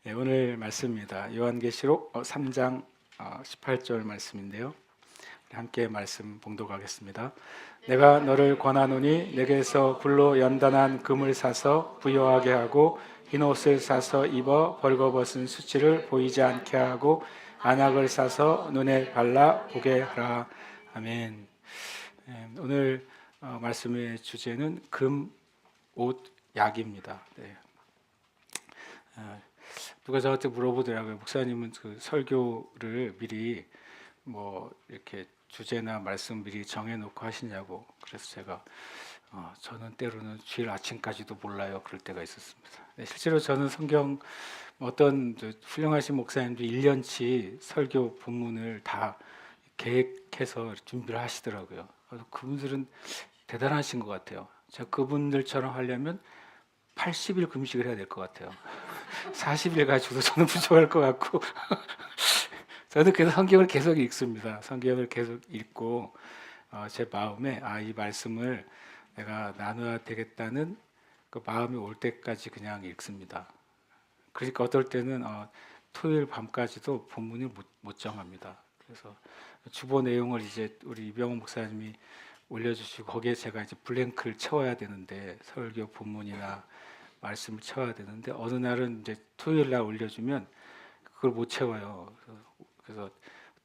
네, 오늘 말씀입니다. 요한계시록 3장 18절 말씀인데요. 함께 말씀 봉독하겠습니다. 내가 너를 권하노니 내게서 불로 연단한 금을 사서 부요하게 하고 흰 옷을 사서 입어 벌거벗은 수치를 보이지 않게 하고 안악을 사서 눈에 발라 보게 하라. 아멘. 오늘 말씀의 주제는 금, 옷, 약입니다. 네. 누가 저한테 물어보더라고요. 목사님은 그 설교를 미리 뭐 이렇게 주제나 말씀 미리 정해놓고 하시냐고. 그래서 제가 저는 때로는 주일 아침까지도 몰라요. 그럴 때가 있었습니다. 네, 실제로 저는 성경 어떤 훌륭하신 목사님도 1년치 설교 본문을 다 계획해서 준비를 하시더라고요. 그분들은 대단하신 것 같아요. 제가 그분들처럼 하려면 80일 금식을 해야 될 것 같아요. 40일 가지고도 저는 부족할 것 같고 저는 그래서 성경을 계속 읽습니다. 성경을 계속 읽고 제 마음에 이 말씀을 내가 나눠야 되겠다는 그 마음이 올 때까지 그냥 읽습니다. 그러니까 어떨 때는 토요일 밤까지도 본문을 못 정합니다. 그래서 주보 내용을 이제 우리 이병헌 목사님이 올려주시고 거기에 제가 이제 블랭크를 채워야 되는데 설교 본문이나 말씀을 채워야 되는데 어느 날은 이제 토요일 날 올려주면 그걸 못 채워요. 그래서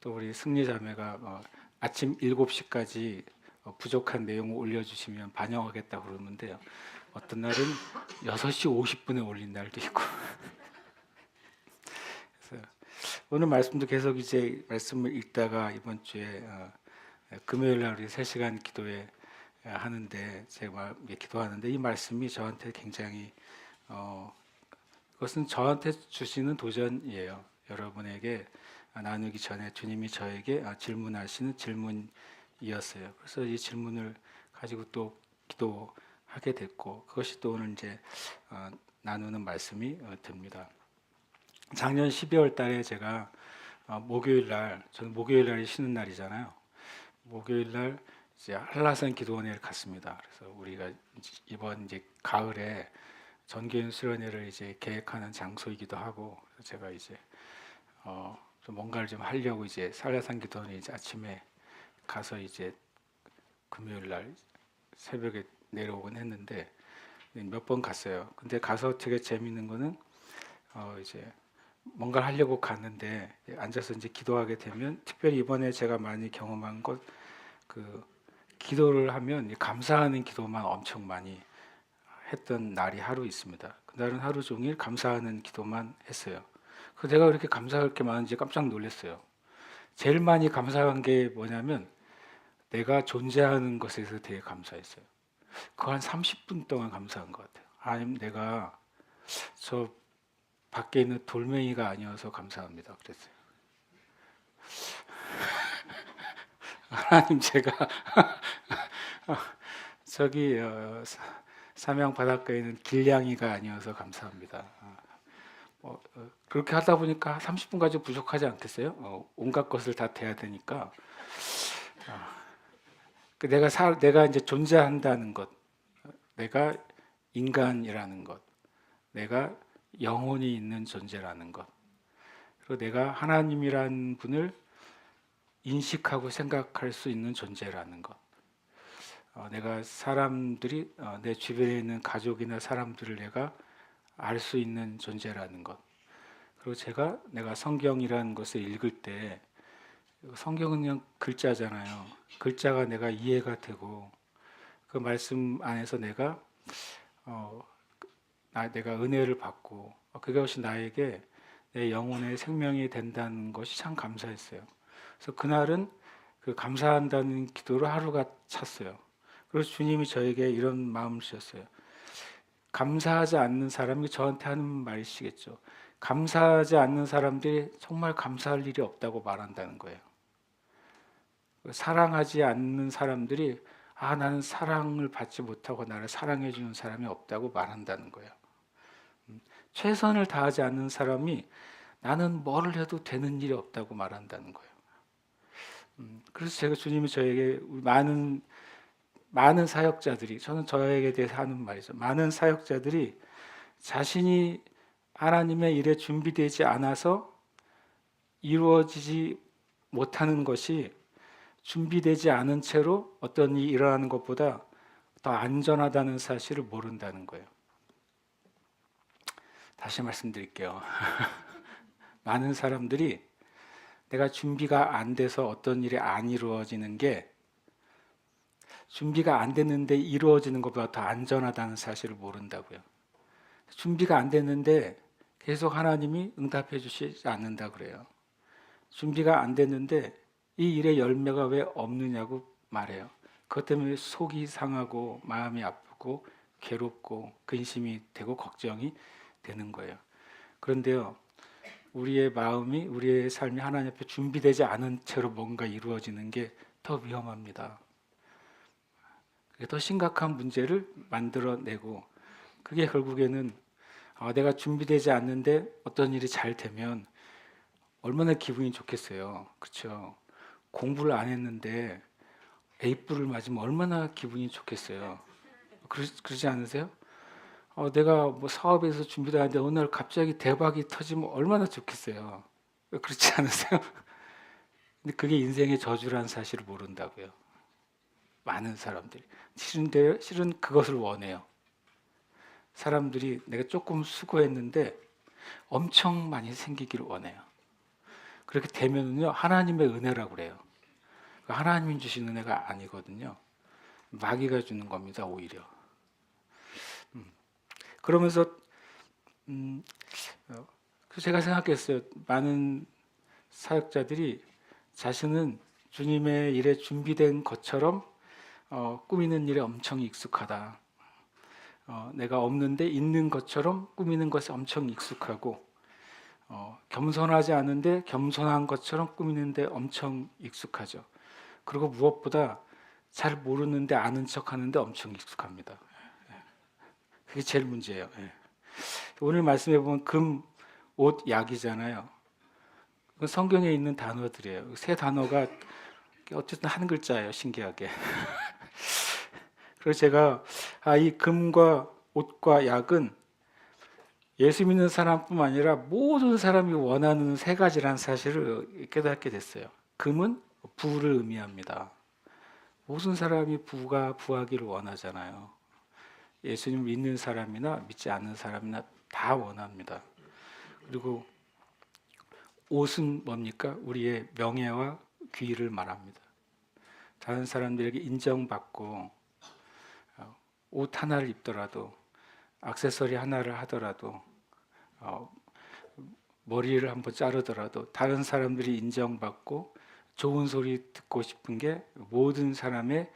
또 우리 승리 자매가 아침 7시까지 부족한 내용을 올려주시면 반영하겠다 그러는데요. 어떤 날은 6시 50분에 올린 날도 있고. 그래서 오늘 말씀도 계속 이제 말씀을 읽다가 이번 주에 금요일 날 우리 3시간 기도회 하는데 제가 기도하는데 이 말씀이 저한테 굉장히 그것은 저한테 주시는 도전이에요. 여러분에게 나누기 전에 주님이 저에게 질문하시는 질문이었어요. 그래서 이 질문을 가지고 또 기도하게 됐고 그것이 또 오늘 이제 나누는 말씀이 됩니다. 작년 12월 달에 제가 목요일 날, 저는 목요일 날이 쉬는 날이잖아요. 목요일 날 이제 한라산 기도원에 갔습니다. 그래서 우리가 이번 이제 가을에 전교인 수련회를 이제 계획하는 장소이기도 하고 제가 이제 좀 뭔가를 좀 하려고 이제 한라산 기도원에 이제 아침에 가서 이제 금요일 날 새벽에 내려오곤 했는데 몇 번 갔어요. 근데 가서 되게 재밌는 거는 이제 뭔가를 하려고 갔는데 앉아서 이제 기도하게 되면 특별히 이번에 제가 많이 경험한 것 그 기도를 하면 감사하는 기도만 엄청 많이 했던 날이 하루 있습니다. 그날은 하루 종일 감사하는 기도만 했어요. 그 내가 그렇게 감사할 게 많은지 깜짝 놀랐어요. 제일 많이 감사한 게 뭐냐면 내가 존재하는 것에 대해서 되게 감사했어요. 그거 한 30분 동안 감사한 것 같아요. 아니면 내가 저 밖에 있는 돌멩이가 아니어서 감사합니다. 그랬어요. 하나님 제가 저기 삼양 바닷가에 있는 길냥이가 아니어서 감사합니다. 그렇게 하다 보니까 30분까지 부족하지 않겠어요? 온갖 것을 다 대야 되니까 내가 이제 존재한다는 것, 내가 인간이라는 것, 내가 영혼이 있는 존재라는 것, 그리고 내가 하나님이라는 분을 인식하고 생각할 수 있는 존재라는 것. 내가 사람들이 내 주변에 있는 가족이나 사람들을 내가 알 수 있는 존재라는 것. 그리고 내가 성경이라는 것을 읽을 때 성경은 그냥 글자잖아요. 글자가 내가 이해가 되고 그 말씀 안에서 내가 은혜를 받고 그것이 나에게 내 영혼의 생명이 된다는 것이 참 감사했어요. 그래서 그날은 그 감사한다는 기도로 하루가 찼어요. 그래서 주님이 저에게 이런 마음을 주셨어요. 감사하지 않는 사람이 저한테 하는 말이시겠죠. 감사하지 않는 사람들이 정말 감사할 일이 없다고 말한다는 거예요. 사랑하지 않는 사람들이 나는 사랑을 받지 못하고 나를 사랑해 주는 사람이 없다고 말한다는 거예요. 최선을 다하지 않는 사람이 나는 뭐를 해도 되는 일이 없다고 말한다는 거예요. 그래서 제가 주님이 저에게 많은 사역자들이, 저는 저에게 대해서 하는 말이죠. 많은 사역자들이 자신이 하나님의 일에 준비되지 않아서 이루어지지 못하는 것이 준비되지 않은 채로 어떤 일이 일어나는 것보다 더 안전하다는 사실을 모른다는 거예요. 다시 말씀드릴게요. 많은 사람들이 내가 준비가 안 돼서 어떤 일이 안 이루어지는 게 준비가 안 됐는데 이루어지는 것보다 더 안전하다는 사실을 모른다고요. 준비가 안 됐는데 계속 하나님이 응답해 주시지 않는다 그래요. 준비가 안 됐는데 이 일의 열매가 왜 없느냐고 말해요. 그것 때문에 속이 상하고 마음이 아프고 괴롭고 근심이 되고 걱정이 되는 거예요. 그런데요, 우리의 마음이, 우리의 삶이 하나님 앞에 준비되지 않은 채로 뭔가 이루어지는 게 더 위험합니다. 그게 더 심각한 문제를 만들어내고, 그게 결국에는 내가 준비되지 않는데 어떤 일이 잘 되면 얼마나 기분이 좋겠어요. 그렇죠? 공부를 안 했는데 A뿔을 맞으면 얼마나 기분이 좋겠어요. 그러지 않으세요? 내가 뭐 사업에서 준비도 하는데 어느 날 갑자기 대박이 터지면 얼마나 좋겠어요. 그렇지 않으세요? 근데 그게 인생의 저주라는 사실을 모른다고요. 많은 사람들이. 실은 그것을 원해요. 사람들이 내가 조금 수고했는데 엄청 많이 생기기를 원해요. 그렇게 되면요, 하나님의 은혜라고 그래요. 하나님이 주신 은혜가 아니거든요. 마귀가 주는 겁니다, 오히려. 그러면서 제가 생각했어요. 많은 사역자들이 자신은 주님의 일에 준비된 것처럼 꾸미는 일에 엄청 익숙하다. 내가 없는데 있는 것처럼 꾸미는 것에 엄청 익숙하고, 겸손하지 않은데 겸손한 것처럼 꾸미는데 엄청 익숙하죠. 그리고 무엇보다 잘 모르는데 아는 척하는데 엄청 익숙합니다. 그게 제일 문제예요. 오늘 말씀해 보면 금, 옷, 약이잖아요. 성경에 있는 단어들이에요. 세 단어가 어쨌든 한 글자예요. 신기하게. 그래서 제가 이 금과 옷과 약은 예수 믿는 사람뿐만 아니라 모든 사람이 원하는 세 가지라는 사실을 깨닫게 됐어요. 금은 부를 의미합니다. 모든 사람이 부하기를 원하잖아요. 예수님 믿는 사람이나 믿지 않는 사람이나 다 원합니다. 그리고 옷은 뭡니까? 우리의 명예와 귀를 말합니다. 다른 사람들에게 인정받고 옷 하나를 입더라도, 액세서리 하나를 하더라도, 머리를 한번 자르더라도 다른 사람들이 인정받고 좋은 소리 듣고 싶은 게 모든 사람의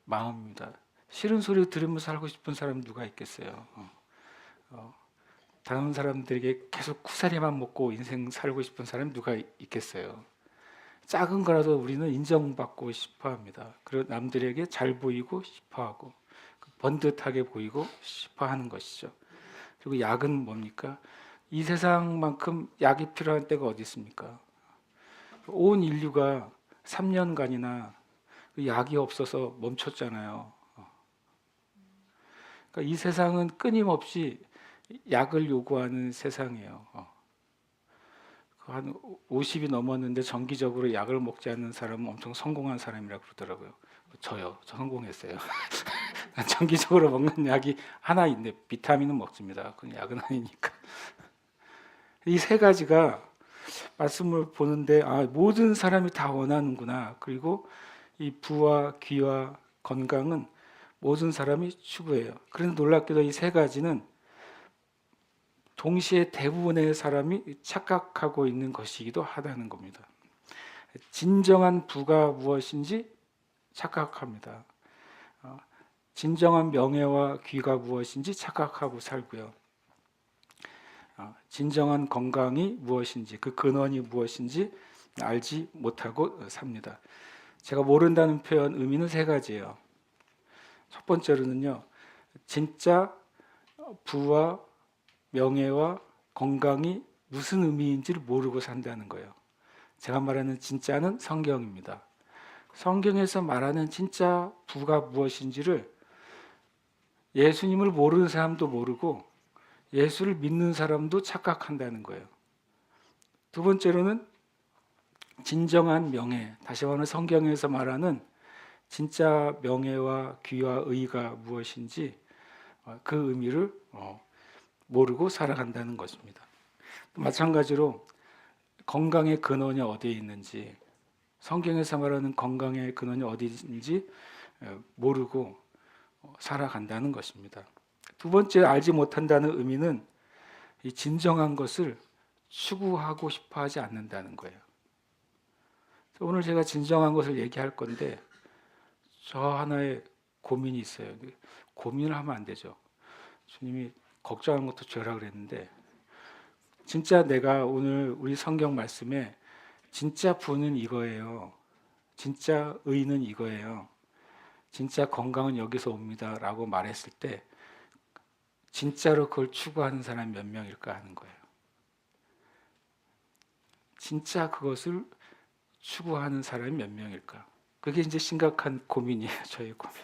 마음입니다. 싫은 소리 들으면서 살고 싶은 사람 누가 있겠어요? 다른 사람들에게 계속 쿠사리만 먹고 인생 살고 싶은 사람 누가 있겠어요? 작은 거라도 우리는 인정받고 싶어 합니다. 그리고 남들에게 잘 보이고 싶어 하고, 번듯하게 보이고 싶어 하는 것이죠. 그리고 약은 뭡니까? 이 세상만큼 약이 필요한 때가 어디 있습니까? 온 인류가 3년간이나 약이 없어서 멈췄잖아요. 그러니까 이 세상은 끊임없이 약을 요구하는 세상이에요. 한 50이 넘었는데 정기적으로 약을 먹지 않는 사람은 엄청 성공한 사람이라고 그러더라고요. 저 성공했어요. 정기적으로 먹는 약이 하나 있는데 비타민은 먹습니다. 그건 약은 아니니까. 이 세 가지가 말씀을 보는데 모든 사람이 다 원하는구나. 그리고 이 부와 귀와 건강은 모든 사람이 추구해요. 그런데 놀랍게도 이 세 가지는 동시에 대부분의 사람이 착각하고 있는 것이기도 하다는 겁니다. 진정한 부가 무엇인지 착각합니다. 진정한 명예와 귀가 무엇인지 착각하고 살고요. 진정한 건강이 무엇인지, 그 근원이 무엇인지 알지 못하고 삽니다. 제가 모른다는 표현 의미는 세 가지예요. 첫 번째로는요, 진짜 부와 명예와 건강이 무슨 의미인지를 모르고 산다는 거예요. 제가 말하는 진짜는 성경입니다. 성경에서 말하는 진짜 부가 무엇인지를 예수님을 모르는 사람도 모르고 예수를 믿는 사람도 착각한다는 거예요. 두 번째로는 진정한 명예, 다시 말하면 성경에서 말하는 진짜 명예와 귀와 의가 무엇인지 그 의미를 모르고 살아간다는 것입니다. 마찬가지로 건강의 근원이 어디에 있는지, 성경에서 말하는 건강의 근원이 어디 있는지 모르고 살아간다는 것입니다. 두 번째, 알지 못한다는 의미는 이 진정한 것을 추구하고 싶어 하지 않는다는 거예요. 오늘 제가 진정한 것을 얘기할 건데 저 하나의 고민이 있어요. 고민을 하면 안 되죠. 주님이 걱정하는 것도 죄라 그랬는데, 진짜 내가 오늘 우리 성경 말씀에 진짜 부는 이거예요. 진짜 의는 이거예요. 진짜 건강은 여기서 옵니다. 라고 말했을 때 진짜로 그걸 추구하는 사람이 몇 명일까 하는 거예요. 진짜 그것을 추구하는 사람이 몇 명일까? 그게 이제 심각한 고민이에요. 저의 고민.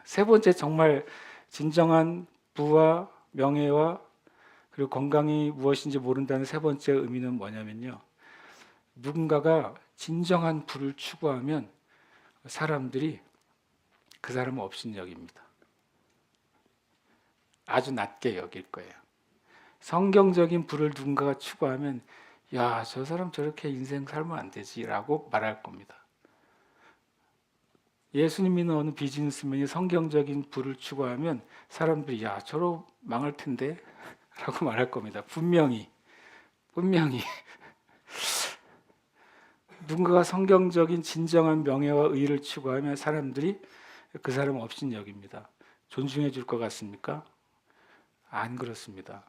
세 번째, 정말 진정한 부와 명예와 그리고 건강이 무엇인지 모른다는 세 번째 의미는 뭐냐면요. 누군가가 진정한 부를 추구하면 사람들이 그 사람을 업신여깁니다. 아주 낮게 여길 거예요. 성경적인 부를 누군가가 추구하면 야, 저 사람 저렇게 인생 살면 안 되지라고 말할 겁니다. 예수님 믿는 어느 비즈니스맨이 성경적인 부를 추구하면 사람들이 야, 저러 망할 텐데 라고 말할 겁니다. 분명히 누군가가 성경적인 진정한 명예와 의를 추구하면 사람들이 그 사람을 업신여깁니다. 존중해 줄 것 같습니까? 안 그렇습니다.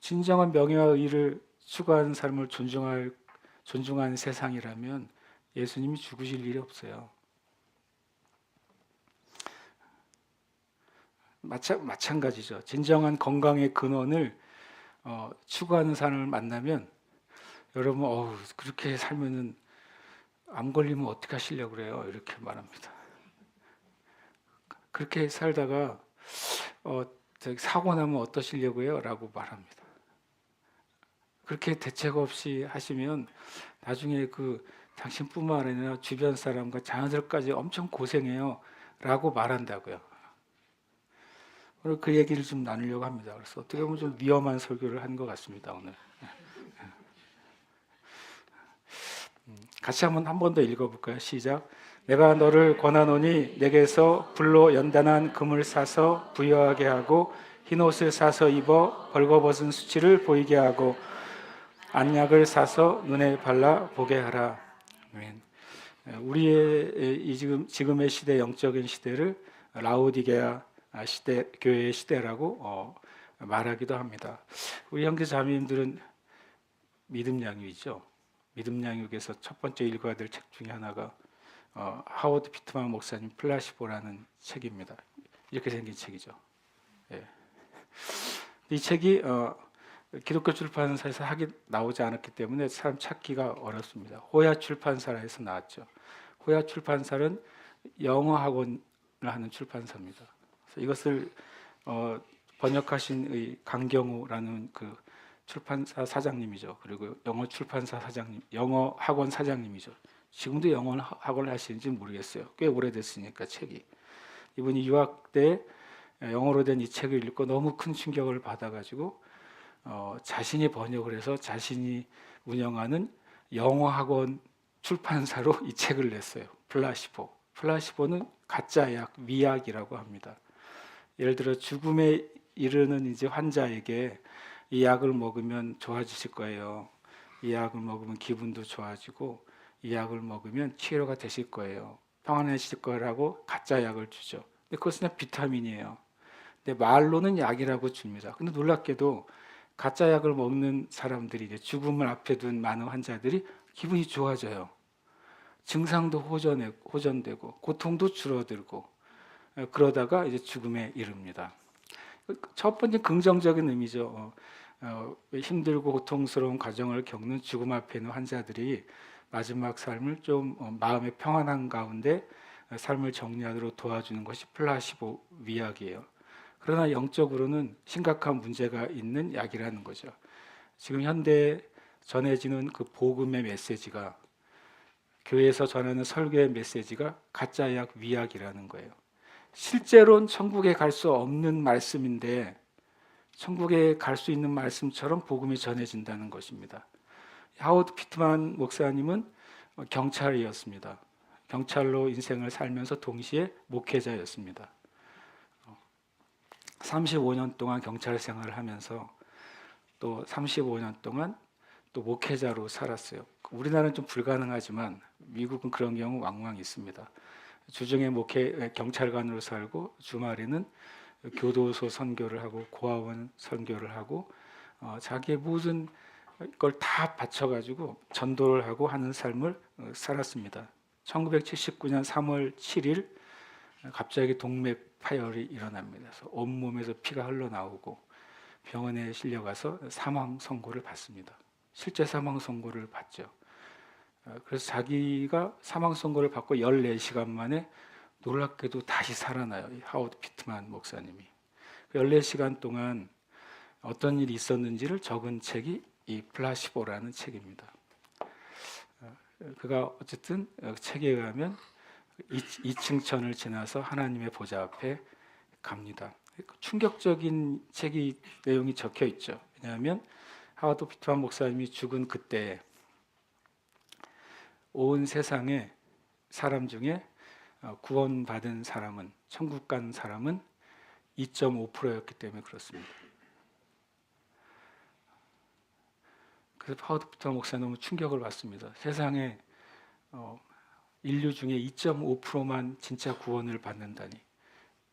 진정한 명예와 의를 추구하는 사람을 존중하는 세상이라면 예수님이 죽으실 일이 없어요. 마찬가지죠. 진정한 건강의 근원을 추구하는 사람을 만나면 여러분, 그렇게 살면은 암 걸리면 어떻게 하시려고 그래요? 이렇게 말합니다. 그렇게 살다가 사고 나면 어떠시려고 해요? 라고 말합니다. 그렇게 대책 없이 하시면 나중에 당신뿐만 아니라 주변 사람과 자녀들까지 엄청 고생해요. 라고 말한다고요. 오늘 그 얘기를 좀 나누려고 합니다. 그래서 어떻게 보면 좀 위험한 설교를 한 것 같습니다, 오늘. 같이 한 번 더 읽어볼까요? 시작. 내가 너를 권하노니 내게서 불로 연단한 금을 사서 부여하게 하고 흰 옷을 사서 입어 벌거벗은 수치를 보이게 하고 안약을 사서 눈에 발라 보게 하라. 아멘. 우리의 지금의 시대, 영적인 시대를 라오디게아 시대, 교회의 시대라고 말하기도 합니다. 우리 형제 자매님들은 믿음 양육이죠. 믿음 양육에서 첫 번째 읽어야 될 책 중에 하나가 하워드 피트만 목사님 플라시보라는 책입니다. 이렇게 생긴 책이죠. 예. 이 책이 기독교 출판사에서 나오지 않았기 때문에 사람 찾기가 어렵습니다. 호야 출판사에서 나왔죠. 호야 출판사는 영어 학원을 하는 출판사입니다. 그래서 이것을 번역하신 강경우라는 그 출판사 사장님이죠. 그리고 영어 출판사 사장님, 영어 학원 사장님이죠. 지금도 영어 학원을 하시는지 모르겠어요. 꽤 오래됐으니까 책이. 이분이 유학 때 영어로 된 이 책을 읽고 너무 큰 충격을 받아가지고 자신이 번역을 해서 자신이 운영하는 영어 학원 출판사로 이 책을 냈어요. 플라시보. 플라시보는 가짜 약, 미약이라고 합니다. 예를 들어 죽음에 이르는 이제 환자에게 이 약을 먹으면 좋아지실 거예요. 이 약을 먹으면 기분도 좋아지고 이 약을 먹으면 치료가 되실 거예요. 평안해질 거라고 가짜 약을 주죠. 근데 그것은 그냥 비타민이에요. 근데 말로는 약이라고 줍니다. 근데 놀랍게도 가짜 약을 먹는 사람들이 이제 죽음을 앞에 둔 많은 환자들이 기분이 좋아져요. 증상도 호전되고 고통도 줄어들고 그러다가 이제 죽음에 이릅니다. 첫 번째 긍정적인 의미죠. 힘들고 고통스러운 과정을 겪는 죽음 앞에 있는 환자들이 마지막 삶을 좀 마음의 평안한 가운데 삶을 정리하도록 도와주는 것이 플라시보 위약이에요. 그러나 영적으로는 심각한 문제가 있는 약이라는 거죠. 지금 현대에 전해지는 그 복음의 메시지가, 교회에서 전하는 설교의 메시지가 가짜약, 위약이라는 거예요. 실제로는 천국에 갈 수 없는 말씀인데 천국에 갈 수 있는 말씀처럼 복음이 전해진다는 것입니다. 하워드 피트만 목사님은 경찰이었습니다. 경찰로 인생을 살면서 동시에 목회자였습니다. 35년 동안 경찰 생활을 하면서 또 35년 동안 또 목회자로 살았어요. 우리나라는 좀 불가능하지만 미국은 그런 경우 왕왕 있습니다. 주중에 경찰관으로 살고 주말에는 교도소 선교를 하고 고아원 선교를 하고 자기의 모든 걸 다 바쳐가지고 전도를 하고 하는 삶을 살았습니다. 1979년 3월 7일 갑자기 동맥 파열이 일어납니다. 그래서 온몸에서 피가 흘러나오고 병원에 실려가서 사망 선고를 받습니다. 실제 사망 선고를 받죠. 그래서 자기가 사망 선고를 받고 14시간 만에 놀랍게도 다시 살아나요. 하워드 피트만 목사님이. 14시간 동안 어떤 일이 있었는지를 적은 책이 이 플라시보라는 책입니다. 그가 어쨌든 책에 의하면 2층천을 지나서 하나님의 보좌 앞에 갑니다. 충격적인 책이 내용이 적혀 있죠. 왜냐하면 하워드 피트만 목사님이 죽은 그때 온 세상의 사람 중에 구원받은 사람은, 천국 간 사람은 2.5%였기 때문에 그렇습니다. 그래서 하워드 피트만 목사님 너무 충격을 받습니다. 세상에 인류 중에 2.5%만 진짜 구원을 받는다니,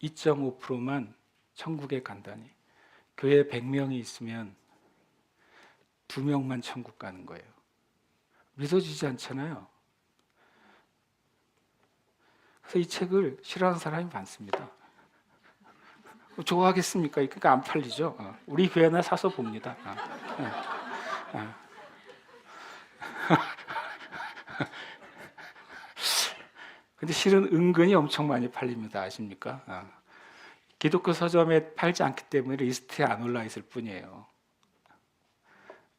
2.5%만 천국에 간다니, 교회 100명이 있으면 2명만 천국 가는 거예요. 믿어지지 않잖아요. 그래서 이 책을 싫어하는 사람이 많습니다. 좋아하겠습니까? 그러니까 안 팔리죠. 우리 교회나 사서 봅니다. 근데 실은 은근히 엄청 많이 팔립니다. 아십니까? 기독교 서점에 팔지 않기 때문에 리스트에 안 올라 있을 뿐이에요.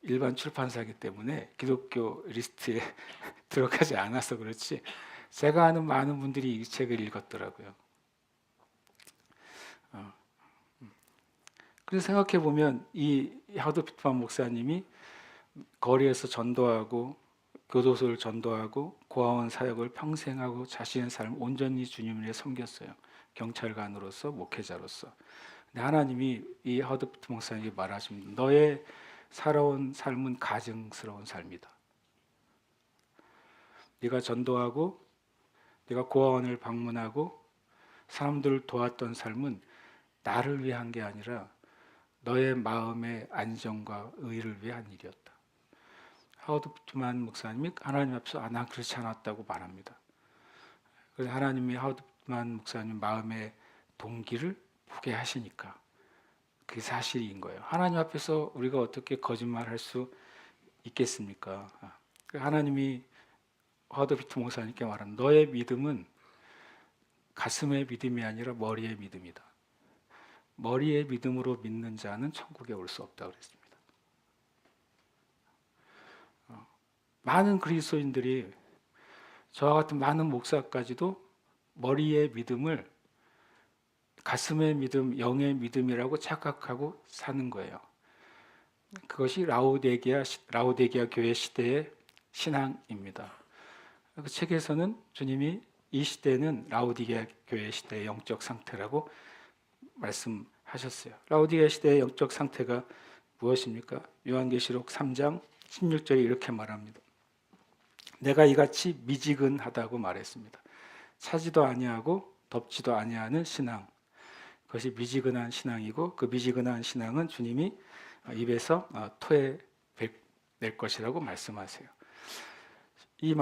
일반 출판사이기 때문에 기독교 리스트에 들어가지 않아서 그렇지, 제가 아는 많은 분들이 이 책을 읽었더라고요. 그래서 생각해 보면 이 하워드 피트만 목사님이 거리에서 전도하고 교도소를 전도하고 고아원 사역을 평생 하고 자신의 삶을 온전히 주님을 위해 섬겼어요. 경찰관으로서, 목회자로서. 근데 하나님이 이 하워드 피트만 목사님에게 말하십니다. 너의 살아온 삶은 가증스러운 삶이다. 네가 전도하고 네가 고아원을 방문하고 사람들을 도왔던 삶은 나를 위한 게 아니라 너의 마음의 안정과 의를 위한 일이었다. 하워드 피트만 목사님이 하나님 앞에서 난 그렇지 않았다고 말합니다. 그래서 하나님이 하워드 피트만 목사님 마음의 동기를 보게 하시니까 그게 사실인 거예요. 하나님 앞에서 우리가 어떻게 거짓말할 수 있겠습니까? 하나님이 하워드 피트만 목사님께 말한 너의 믿음은 가슴의 믿음이 아니라 머리의 믿음이다. 머리의 믿음으로 믿는 자는 천국에 올 수 없다고 그랬습니다. 많은 그리스도인들이, 저와 같은 많은 목사까지도 머리의 믿음을 가슴의 믿음, 영의 믿음이라고 착각하고 사는 거예요. 그것이 라오디게아 교회 시대의 신앙입니다. 그 책에서는 주님이 이 시대는 라오디게아 교회 시대의 영적 상태라고 말씀하셨어요. 라오디게아 시대의 영적 상태가 무엇입니까? 요한계시록 3장 16절에 이렇게 말합니다. 내가 이같이 미지근하다고 말했습니다. 차지도 아니하고 덥지도 아니하는 신앙, 그것이 미지근한 신앙이고, 그 미지근한 신앙은 주님이 입에서 토해낼 것이라고 말씀하세요.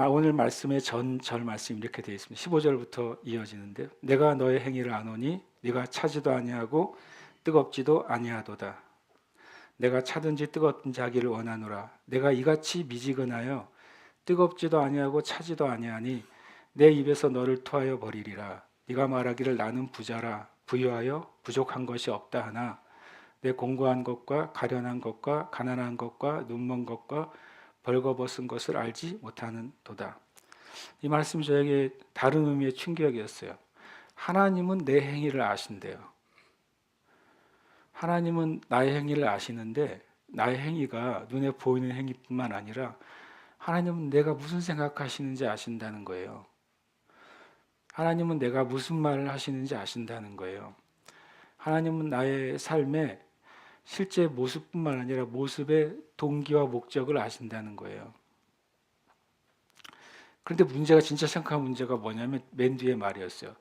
오늘 말씀의 전절 말씀이 이렇게 되어 있습니다. 15절부터 이어지는데요. 내가 너의 행위를 아노니 네가 차지도 아니하고 뜨겁지도 아니하도다. 내가 차든지 뜨겁든지 하기를 원하노라. 내가 이같이 미지근하여 뜨겁지도 아니하고 차지도 아니하니 내 입에서 너를 토하여 버리리라. 네가 말하기를 나는 부자라 부유하여 부족한 것이 없다 하나 내 공고한 것과 가련한 것과 가난한 것과 눈먼 것과 벌거벗은 것을 알지 못하는 도다. 이 말씀이 저에게 다른 의미의 충격이었어요. 하나님은 내 행위를 아신대요. 하나님은 나의 행위를 아시는데 나의 행위가 눈에 보이는 행위뿐만 아니라 하나님은 내가 무슨 생각하시는지 아신다는 거예요. 하나님은 내가 무슨 말을 하시는지 아신다는 거예요. 하나님은 나의 삶의 실제 모습뿐만 아니라 모습의 동기와 목적을 아신다는 거예요. 그런데 문제가 진짜 심각한 문제가 뭐냐면 맨 뒤에 말이었어요.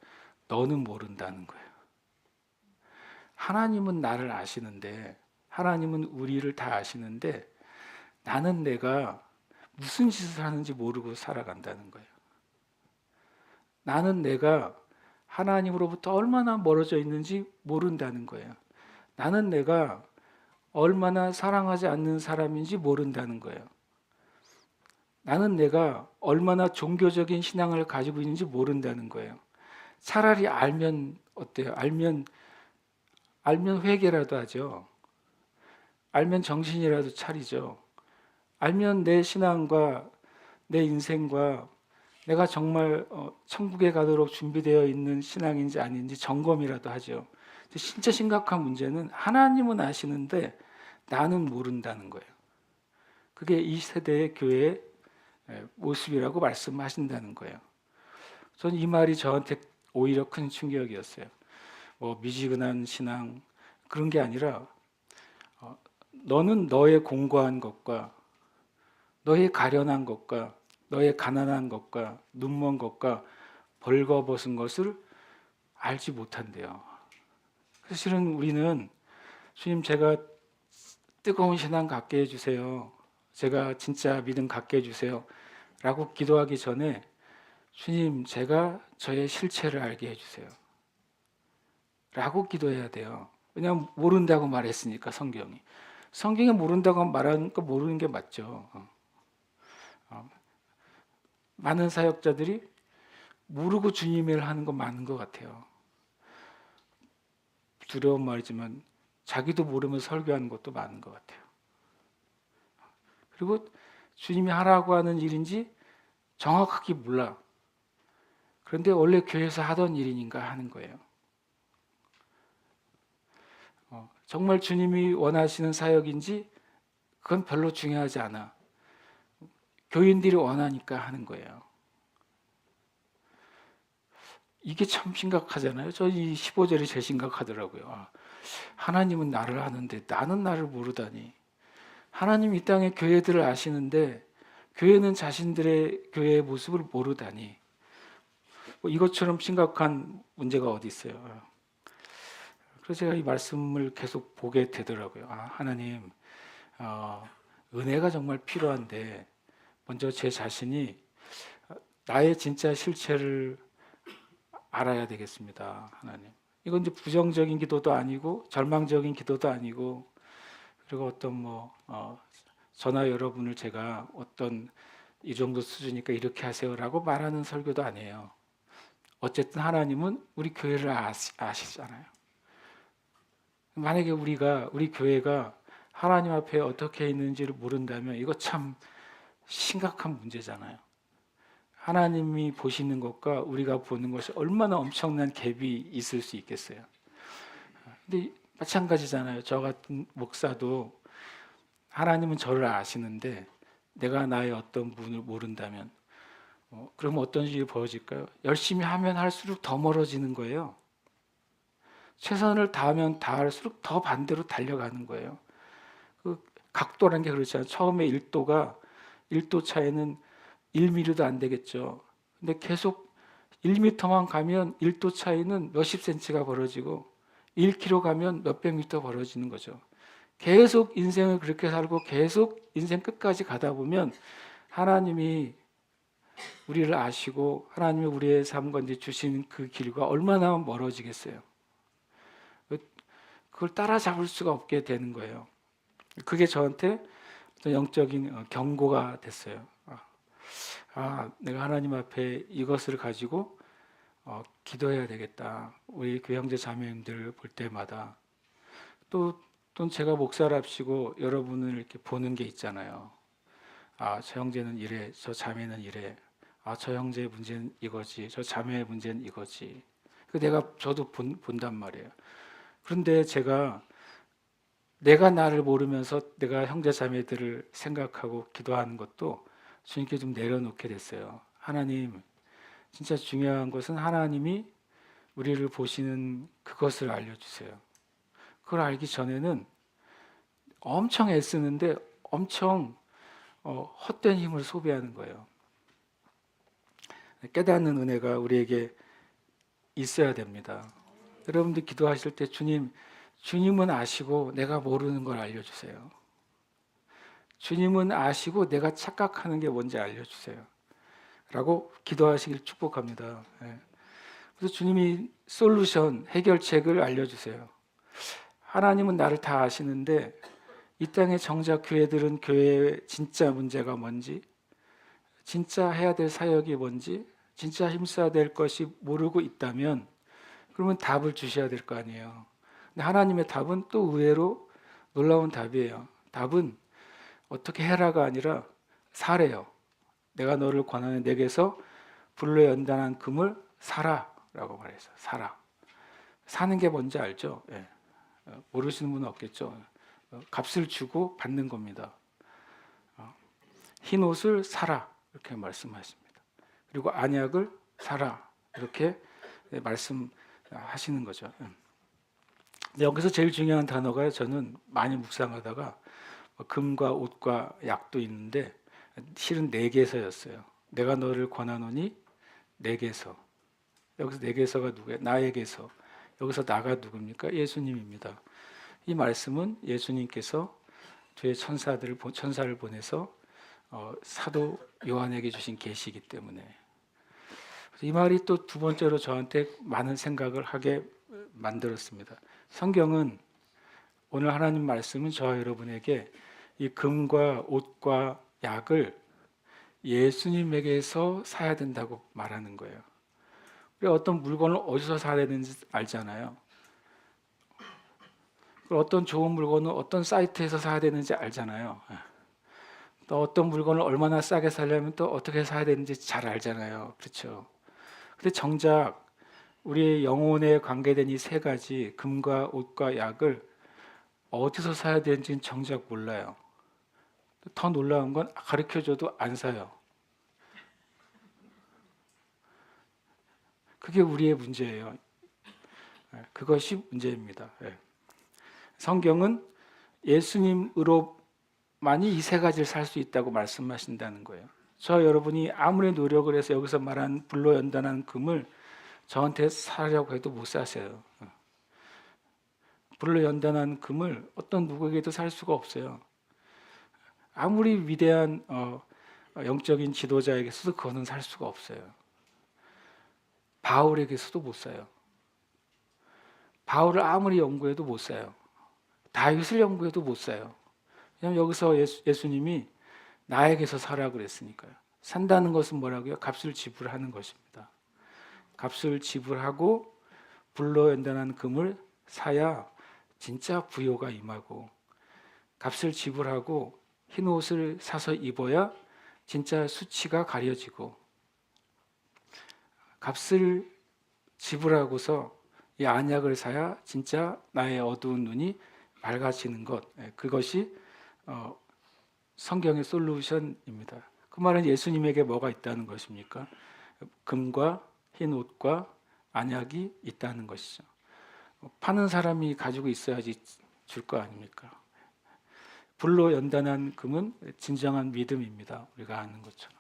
너는 모른다는 거예요. 하나님은 나를 아시는데 하나님은 우리를 다 아시는데 나는 내가 무슨 짓을 하는지 모르고 살아간다는 거예요. 나는 내가 하나님으로부터 얼마나 멀어져 있는지 모른다는 거예요. 나는 내가 얼마나 사랑하지 않는 사람인지 모른다는 거예요. 나는 내가 얼마나 종교적인 신앙을 가지고 있는지 모른다는 거예요. 차라리 알면 어때요? 알면 회개라도 하죠. 알면 정신이라도 차리죠. 알면 내 신앙과 내 인생과 내가 정말 천국에 가도록 준비되어 있는 신앙인지 아닌지 점검이라도 하죠. 진짜 심각한 문제는 하나님은 아시는데 나는 모른다는 거예요. 그게 이 세대의 교회의 모습이라고 말씀하신다는 거예요. 저는 이 말이 저한테 오히려 큰 충격이었어요. 미지근한 신앙 그런 게 아니라 너는 너의 공고한 것과 너의 가련한 것과 너의 가난한 것과 눈먼 것과 벌거벗은 것을 알지 못한대요. 사실은 우리는 주님 제가 뜨거운 신앙 갖게 해주세요. 제가 진짜 믿음 갖게 해주세요. 라고 기도하기 전에 주님 제가 저의 실체를 알게 해주세요. 라고 기도해야 돼요. 왜냐하면 모른다고 말했으니까 성경이. 성경에 모른다고 말하니까 모르는 게 맞죠. 많은 사역자들이 모르고 주님 일을 하는 건 많은 것 같아요. 두려운 말이지만 자기도 모르면서 설교하는 것도 많은 것 같아요. 그리고 주님이 하라고 하는 일인지 정확하게 몰라. 그런데 원래 교회에서 하던 일인가 하는 거예요. 정말 주님이 원하시는 사역인지 그건 별로 중요하지 않아. 교인들이 원하니까 하는 거예요. 이게 참 심각하잖아요. 저 이 15절이 제일 심각하더라고요. 하나님은 나를 아는데 나는 나를 모르다니. 하나님 이 땅의 교회들을 아시는데 교회는 자신들의 교회의 모습을 모르다니. 이것처럼 심각한 문제가 어디 있어요. 그래서 제가 이 말씀을 계속 보게 되더라고요. 하나님 은혜가 정말 필요한데 먼저 제 자신이 나의 진짜 실체를 알아야 되겠습니다. 하나님. 이건 이제 부정적인 기도도 아니고 절망적인 기도도 아니고 그리고 어떤 저나 여러분을 제가 어떤 이 정도 수준이니까 이렇게 하세요라고 말하는 설교도 아니에요. 어쨌든 하나님은 우리 교회를 아시잖아요. 만약에 우리 교회가 하나님 앞에 어떻게 있는지를 모른다면 이거 참 심각한 문제잖아요. 하나님이 보시는 것과 우리가 보는 것이 얼마나 엄청난 갭이 있을 수 있겠어요. 근데 마찬가지잖아요. 저 같은 목사도 하나님은 저를 아시는데 내가 나의 어떤 부분을 모른다면 그러면 어떤 일이 벌어질까요? 열심히 하면 할수록 더 멀어지는 거예요. 최선을 다하면 다할수록 더 반대로 달려가는 거예요. 그 각도라는 게 그렇잖아요. 처음에 1도 차이는 1mm도 안 되겠죠. 근데 계속 1m만 가면 1도 차이는 몇십 센치가 벌어지고 1km 가면 몇백 미터 벌어지는 거죠. 계속 인생을 그렇게 살고 계속 인생 끝까지 가다 보면 하나님이 우리를 아시고 하나님이 우리의 삶과 이제 주신 그 길과 얼마나 멀어지겠어요. 그걸 따라잡을 수가 없게 되는 거예요. 그게 저한테 영적인 경고가 됐어요. 내가 하나님 앞에 이것을 가지고 기도해야 되겠다. 우리 교회 형제 자매님들 볼 때마다 또 제가 목사랍시고 여러분을 이렇게 보는 게 있잖아요. 저 형제는 이래, 저 자매는 이래. 저 형제의 문제는 이거지, 저 자매의 문제는 이거지. 저도 본단 말이에요. 그런데 내가 나를 모르면서 내가 형제 자매들을 생각하고 기도하는 것도 주님께 좀 내려놓게 됐어요. 하나님, 진짜 중요한 것은 하나님이 우리를 보시는 그것을 알려주세요. 그걸 알기 전에는 엄청 애쓰는데 엄청 헛된 힘을 소비하는 거예요. 깨닫는 은혜가 우리에게 있어야 됩니다. 여러분들 기도하실 때 주님은 아시고 내가 모르는 걸 알려주세요. 주님은 아시고 내가 착각하는 게 뭔지 알려주세요. 라고 기도하시길 축복합니다. 그래서 주님이 솔루션, 해결책을 알려주세요. 하나님은 나를 다 아시는데 이 땅의 정작 교회들은 교회의 진짜 문제가 뭔지, 진짜 해야 될 사역이 뭔지, 진짜 힘써야 될 것이 모르고 있다면 그러면 답을 주셔야 될 거 아니에요. 근데 하나님의 답은 또 의외로 놀라운 답이에요. 답은 어떻게 해라가 아니라 사래요. 내가 너를 권하는 내게서 불로 연단한 금을 사라라고 말해서 사라. 사는 게 뭔지 알죠? 예. 모르시는 분은 없겠죠. 값을 주고 받는 겁니다. 흰 옷을 사라 이렇게 말씀하십니다. 그리고 안약을 사라 이렇게 말씀하시는 거죠. 여기서 제일 중요한 단어가 저는 많이 묵상하다가 금과 옷과 약도 있는데 실은 내게서였어요. 내가 너를 권하노니 내게서. 여기서 내게서가 누구예요? 나에게서. 여기서 나가 누굽니까? 예수님입니다. 이 말씀은 예수님께서 주의 천사를 보내서 사도 요한에게 주신 계시이기 때문에 이 말이 또 두 번째로 저한테 많은 생각을 하게 만들었습니다. 성경은 오늘 하나님 말씀은 저와 여러분에게 이 금과 옷과 약을 예수님에게서 사야 된다고 말하는 거예요. 우리 어떤 물건을 어디서 사야 되는지 알잖아요. 어떤 좋은 물건은 어떤 사이트에서 사야 되는지 알잖아요. 또 어떤 물건을 얼마나 싸게 사려면 또 어떻게 사야 되는지 잘 알잖아요. 그렇죠? 근데 정작 우리의 영혼에 관계된 이 세 가지 금과 옷과 약을 어디서 사야 되는지는 정작 몰라요. 더 놀라운 건 가르쳐줘도 안 사요. 그게 우리의 문제예요. 그것이 문제입니다. 성경은 예수님으로만이 이 세 가지를 살 수 있다고 말씀하신다는 거예요. 여러분이 아무리 노력을 해서 여기서 말한 불로 연단한 금을 저한테 사려고 해도 못 사세요. 불로 연단한 금을 어떤 누구에게도 살 수가 없어요. 아무리 위대한 영적인 지도자에게서도 그거는 살 수가 없어요. 바울에게서도 못 사요. 바울을 아무리 연구해도 못 사요. 다윗을 연구해도 못 사요. 왜냐하면 여기서 예수님이 나에게서 사라고 그랬으니까요. 산다는 것은 뭐라고요? 값을 지불하는 것입니다. 값을 지불하고 불로 연단한 금을 사야 진짜 부요가 임하고, 값을 지불하고 흰 옷을 사서 입어야 진짜 수치가 가려지고, 값을 지불하고서 이 안약을 사야 진짜 나의 어두운 눈이 밝아지는 것, 그것이 성경의 솔루션입니다. 그 말은 예수님에게 뭐가 있다는 것입니까? 금과 흰 옷과 안약이 있다는 것이죠. 파는 사람이 가지고 있어야지 줄 거 아닙니까? 불로 연단한 금은 진정한 믿음입니다. 우리가 아는 것처럼.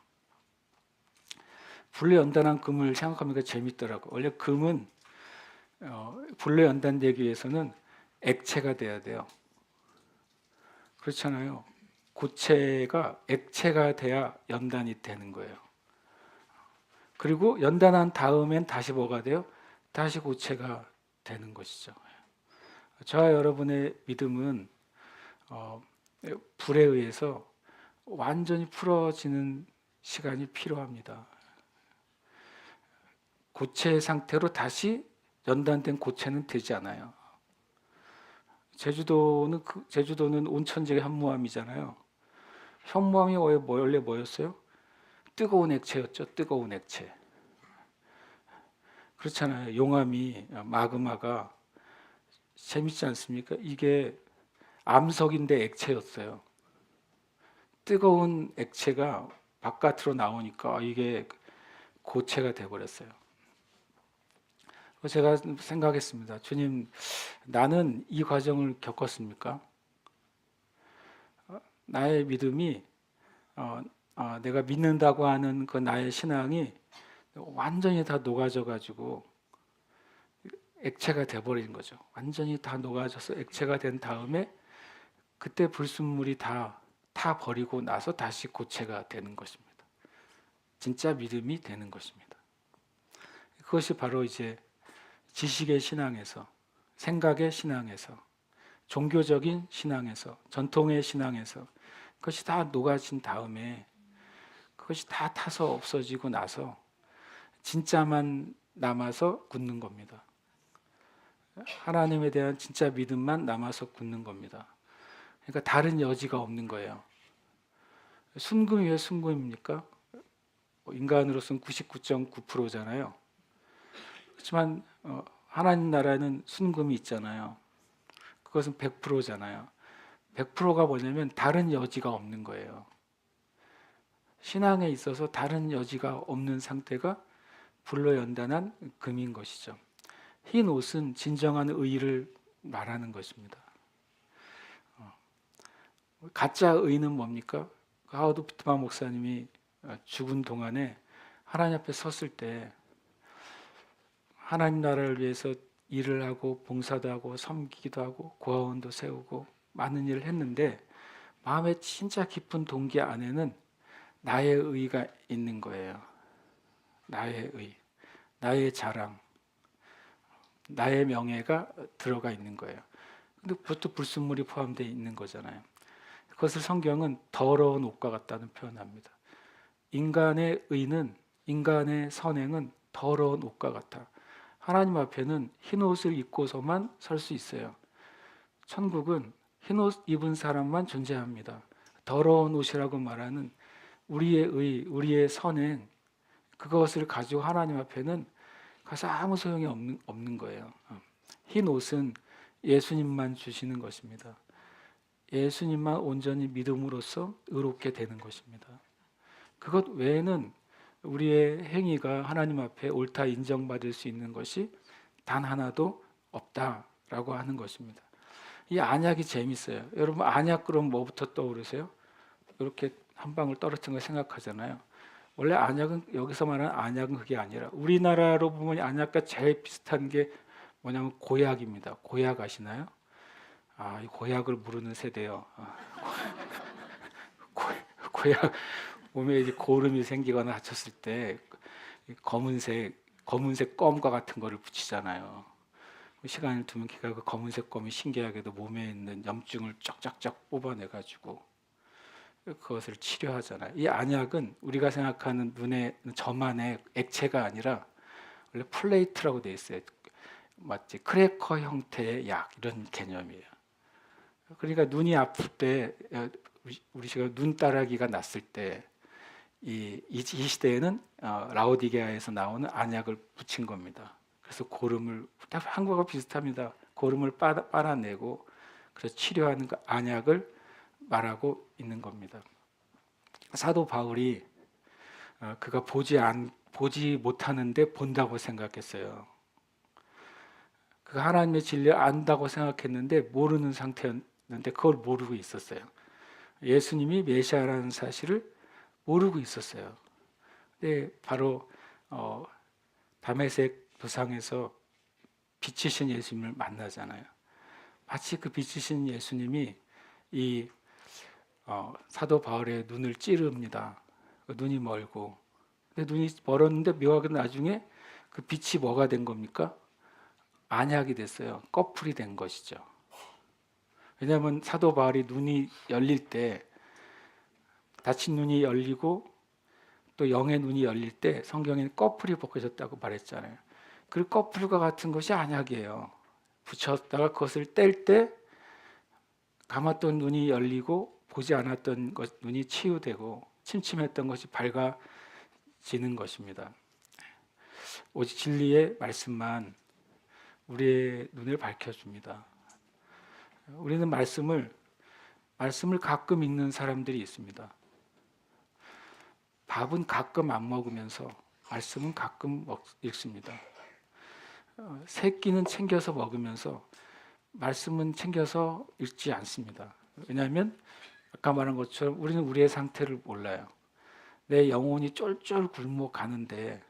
불로 연단한 금을 생각하니까 재밌더라고. 원래 금은 불로 연단되기 위해서는 액체가 돼야 돼요. 그렇잖아요. 고체가 액체가 돼야 연단이 되는 거예요. 그리고 연단한 다음엔 다시 뭐가 돼요? 다시 고체가 되는 것이죠. 저와 여러분의 믿음은 불에 의해서 완전히 풀어지는 시간이 필요합니다. 고체 상태로 다시 연단된 고체는 되지 않아요. 제주도는 온천지의 현무암이잖아요. 현무암이 원래 뭐였어요? 뜨거운 액체였죠. 뜨거운 액체. 그렇잖아요. 용암이 마그마가 재밌지 않습니까? 이게 암석인데 액체였어요. 뜨거운 액체가 바깥으로 나오니까 이게 고체가 돼버렸어요. 제가 생각했습니다. 주님, 나는 이 과정을 겪었습니까? 나의 믿음이 내가 믿는다고 하는 그 나의 신앙이 완전히 다 녹아져 가지고 액체가 돼버린 거죠. 완전히 다 녹아져서 액체가 된 다음에 그때 불순물이 다 버리고 나서 다시 고체가 되는 것입니다. 진짜 믿음이 되는 것입니다. 그것이 바로 이제 지식의 신앙에서, 생각의 신앙에서, 종교적인 신앙에서, 전통의 신앙에서 그것이 다 녹아진 다음에 그것이 다 타서 없어지고 나서 진짜만 남아서 굳는 겁니다. 하나님에 대한 진짜 믿음만 남아서 굳는 겁니다. 그러니까 다른 여지가 없는 거예요. 순금이 왜 순금입니까? 인간으로서는 99.9%잖아요. 그렇지만 하나님 나라에는 순금이 있잖아요. 그것은 100%잖아요. 100%가 뭐냐면 다른 여지가 없는 거예요. 신앙에 있어서 다른 여지가 없는 상태가 불로연단한 금인 것이죠. 흰 옷은 진정한 의를 말하는 것입니다. 가짜 의는 뭡니까? 하워드 피트만 목사님이 죽은 동안에 하나님 앞에 섰을 때 하나님 나라를 위해서 일을 하고 봉사도 하고 섬기기도 하고 고아원도 세우고 많은 일을 했는데 마음의 진짜 깊은 동기 안에는 나의 의가 있는 거예요. 나의 의, 나의 자랑, 나의 명예가 들어가 있는 거예요. 근데 그것도 불순물이 포함되어 있는 거잖아요. 그것을 성경은 더러운 옷과 같다는 표현합니다. 인간의 의는, 인간의 선행은 더러운 옷과 같아. 하나님 앞에는 흰 옷을 입고서만 설 수 있어요. 천국은 흰 옷 입은 사람만 존재합니다. 더러운 옷이라고 말하는 우리의 의, 우리의 선행, 그것을 가지고 하나님 앞에는 가서 아무 소용이 없는 거예요. 흰 옷은 예수님만 주시는 것입니다. 예수님만 온전히 믿음으로써 의롭게 되는 것입니다. 그것 외에는 우리의 행위가 하나님 앞에 옳다 인정받을 수 있는 것이 단 하나도 없다라고 하는 것입니다. 이 안약이 재밌어요. 여러분 안약 그럼 뭐부터 떠오르세요? 이렇게 한 방울 떨어뜨린 거 생각하잖아요. 원래 안약은 여기서 말하는 안약은 그게 아니라 우리나라로 보면 안약과 제일 비슷한 게 뭐냐면 고약입니다. 고약 아시나요? 이 고약을 모르는 세대요. 고약 몸에 이제 고름이 생기거나 다쳤을 때 검은색 껌과 같은 거를 붙이잖아요. 시간을 두면 걔가 그 검은색 껌이 신기하게도 몸에 있는 염증을 쫙쫙쫙 뽑아내가지고 그것을 치료하잖아요. 이 안약은 우리가 생각하는 눈에 점안의 액체가 아니라 원래 플레이트라고 돼 있어요. 마치 크래커 형태의 약 이런 개념이에요. 그러니까 눈이 아플 때 우리가 눈따라기가 났을 때 이 시대에는 라오디게아에서 나오는 안약을 붙인 겁니다. 그래서 고름을 한국과 비슷합니다. 고름을 빨아내고 그래서 치료하는 그 안약을 말하고 있는 겁니다. 사도 바울이 그가 보지 못하는데 본다고 생각했어요. 그가 하나님의 진리를 안다고 생각했는데 모르는 상태였는데 그걸 모르고 있었어요. 예수님이 메시아라는 사실을 모르고 있었어요. 근데 바로 다메섹 도상에서 빛이신 예수님을 만나잖아요. 마치 그 빛이신 예수님이 이 사도 바울의 눈을 찌릅니다. 눈이 멀고, 근데 눈이 멀었는데 묘하게 나중에 그 빛이 뭐가 된 겁니까? 안약이 됐어요. 꺼풀이 된 것이죠. 왜냐하면 사도 바울이 눈이 열릴 때 다친 눈이 열리고 또 영의 눈이 열릴 때 성경에는 꺼풀이 벗겨졌다고 말했잖아요. 그 꺼풀과 같은 것이 안약이에요. 붙였다가 그것을 뗄 때 감았던 눈이 열리고 보지 않았던 눈이 치유되고 침침했던 것이 밝아지는 것입니다. 오직 진리의 말씀만 우리의 눈을 밝혀줍니다. 우리는 말씀을 가끔 읽는 사람들이 있습니다. 밥은 가끔 안 먹으면서 말씀은 가끔 읽습니다. 세 끼는 챙겨서 먹으면서 말씀은 챙겨서 읽지 않습니다. 왜냐하면 아까 말한 것처럼 우리는 우리의 상태를 몰라요. 내 영혼이 쫄쫄 굶어 가는데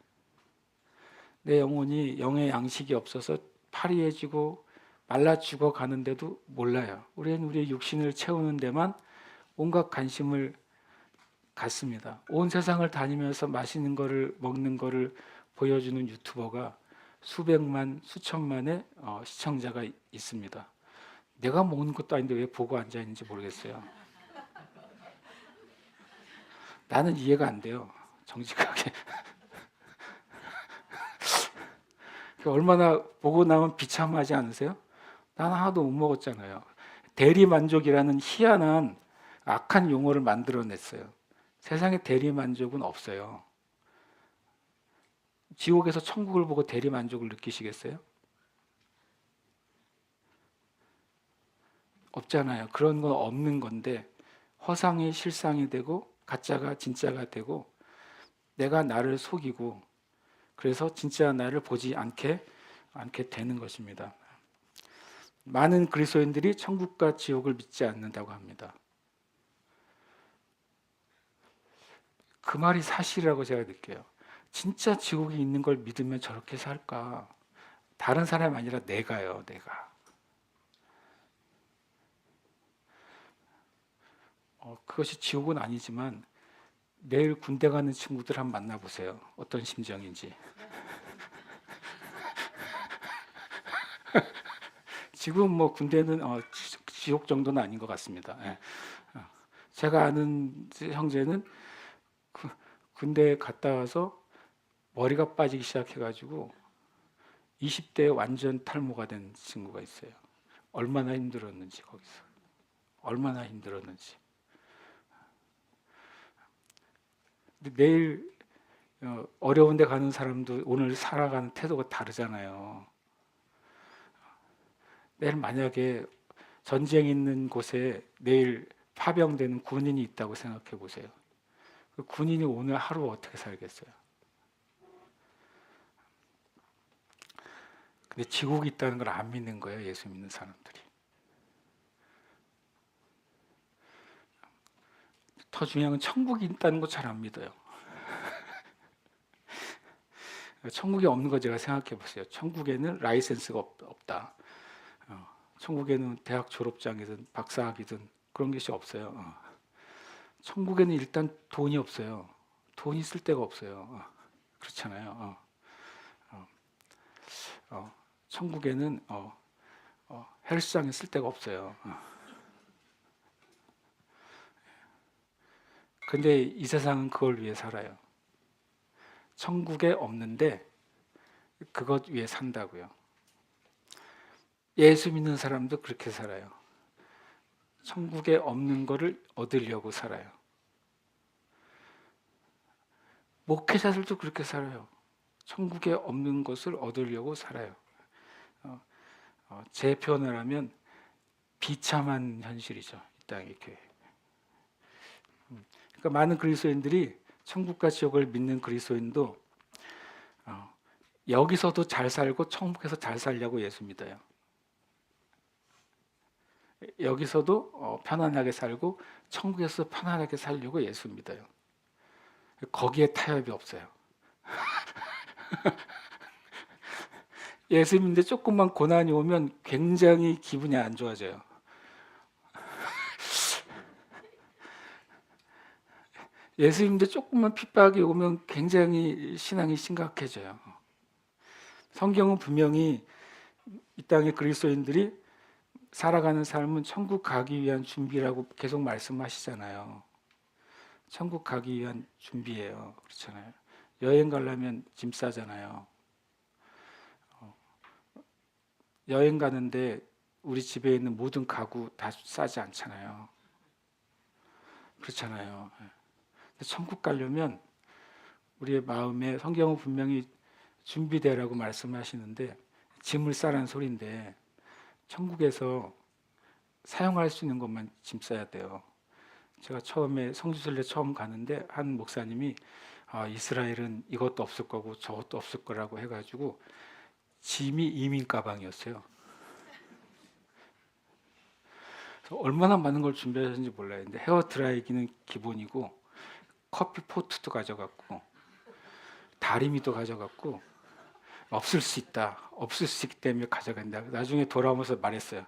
내 영혼이 영의 양식이 없어서 파리해지고 말라 죽어 가는데도 몰라요. 우리는 우리의 육신을 채우는 데만 온갖 관심을 갖습니다. 온 세상을 다니면서 맛있는 거를 먹는 거를 보여주는 유튜버가 수백만, 수천만의 시청자가 있습니다. 내가 먹는 것도 아닌데 왜 보고 앉아 있는지 모르겠어요. 나는 이해가 안 돼요. 정직하게. 얼마나 보고 나면 비참하지 않으세요? 나는 하나도 못 먹었잖아요. 대리만족이라는 희한한 악한 용어를 만들어냈어요. 세상에 대리만족은 없어요. 지옥에서 천국을 보고 대리만족을 느끼시겠어요? 없잖아요. 그런 건 없는 건데 허상이 실상이 되고 가짜가 진짜가 되고 내가 나를 속이고 그래서 진짜 나를 보지 않게 되는 것입니다. 많은 그리스도인들이 천국과 지옥을 믿지 않는다고 합니다. 그 말이 사실이라고 제가 느껴요. 진짜 지옥이 있는 걸 믿으면 저렇게 살까? 다른 사람이 아니라 내가요, 내가. 그것이 지옥은 아니지만 내일 군대 가는 친구들 한번 만나보세요. 어떤 심정인지. 지금 뭐 군대는 지옥 정도는 아닌 것 같습니다. 예. 제가 아는 형제는 군대 갔다 와서 머리가 빠지기 시작해가지고 20대에 완전 탈모가 된 친구가 있어요. 얼마나 힘들었는지 거기서. 얼마나 힘들었는지. 근데 내일 어려운 데 가는 사람도 오늘 살아가는 태도가 다르잖아요. 내일 만약에 전쟁 있는 곳에 내일 파병되는 군인이 있다고 생각해 보세요. 그 군인이 오늘 하루 어떻게 살겠어요? 근데 지옥이 있다는 걸 안 믿는 거예요, 예수 믿는 사람들이. 더 중요한 건 천국이 있다는 거 잘 안 믿어요. 천국이 없는 거 제가 생각해 보세요. 천국에는 라이센스가 없다. 천국에는 대학 졸업장이든 박사학위든 그런 것이 없어요. 천국에는 일단 돈이 없어요. 돈이 쓸 데가 없어요. 그렇잖아요. 천국에는 헬스장에 쓸 데가 없어요. 근데 이 세상은 그걸 위해 살아요. 천국에 없는데 그것 위해 산다고요. 예수 믿는 사람도 그렇게 살아요. 천국에 없는 것을 얻으려고 살아요. 목회자들도 그렇게 살아요. 천국에 없는 것을 얻으려고 살아요. 제 표현을 하면 비참한 현실이죠. 이 땅의 교회. 그러니까 많은 그리스도인들이 천국과 지옥을 믿는 그리스도인도 여기서도 잘 살고 천국에서 잘 살려고 예수 믿어요. 여기서도 편안하게 살고 천국에서 편안하게 살려고 예수 믿어요. 거기에 타협이 없어요. 예수 믿는데 조금만 고난이 오면 굉장히 기분이 안 좋아져요. 예수 믿는데 조금만 핍박이 오면 굉장히 신앙이 심각해져요. 성경은 분명히 이 땅의 그리스도인들이 살아가는 삶은 천국 가기 위한 준비라고 계속 말씀하시잖아요. 천국 가기 위한 준비예요. 그렇잖아요. 여행 가려면 짐 싸잖아요. 여행 가는데 우리 집에 있는 모든 가구 다 싸지 않잖아요. 그렇잖아요. 천국 가려면 우리의 마음에 성경은 분명히 준비되라고 말씀하시는데 짐을 싸라는 소리인데 천국에서 사용할 수 있는 것만 짐 싸야 돼요. 제가 처음에 성지순례 처음 가는데 한 목사님이 이스라엘은 이것도 없을 거고 저것도 없을 거라고 해가지고 짐이 이민 가방이었어요. 그래서 얼마나 많은 걸 준비하셨는지 몰라요. 근데 헤어 드라이기는 기본이고 커피 포트도 가져갔고 다리미도 가져갔고 없을 수 있다. 없을 수 있기 때문에 가져간다. 나중에 돌아오면서 말했어요.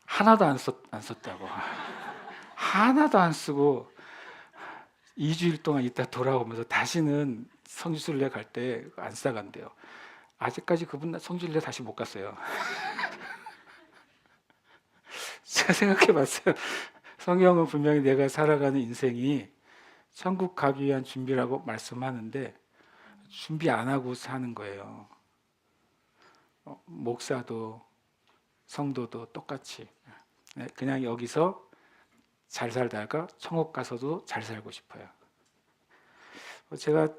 하나도 안 썼다고. 하나도 안 쓰고 2주일 동안 있다 돌아오면서 다시는 성지순례 갈 때 안 싸간대요. 아직까지 그분 성지순례 다시 못 갔어요. 제가 생각해 봤어요. 성경은 분명히 내가 살아가는 인생이 천국 가기 위한 준비라고 말씀하는데 준비 안 하고 사는 거예요. 목사도 성도도 똑같이 그냥 여기서 잘 살다가 천국 가서도 잘 살고 싶어요. 제가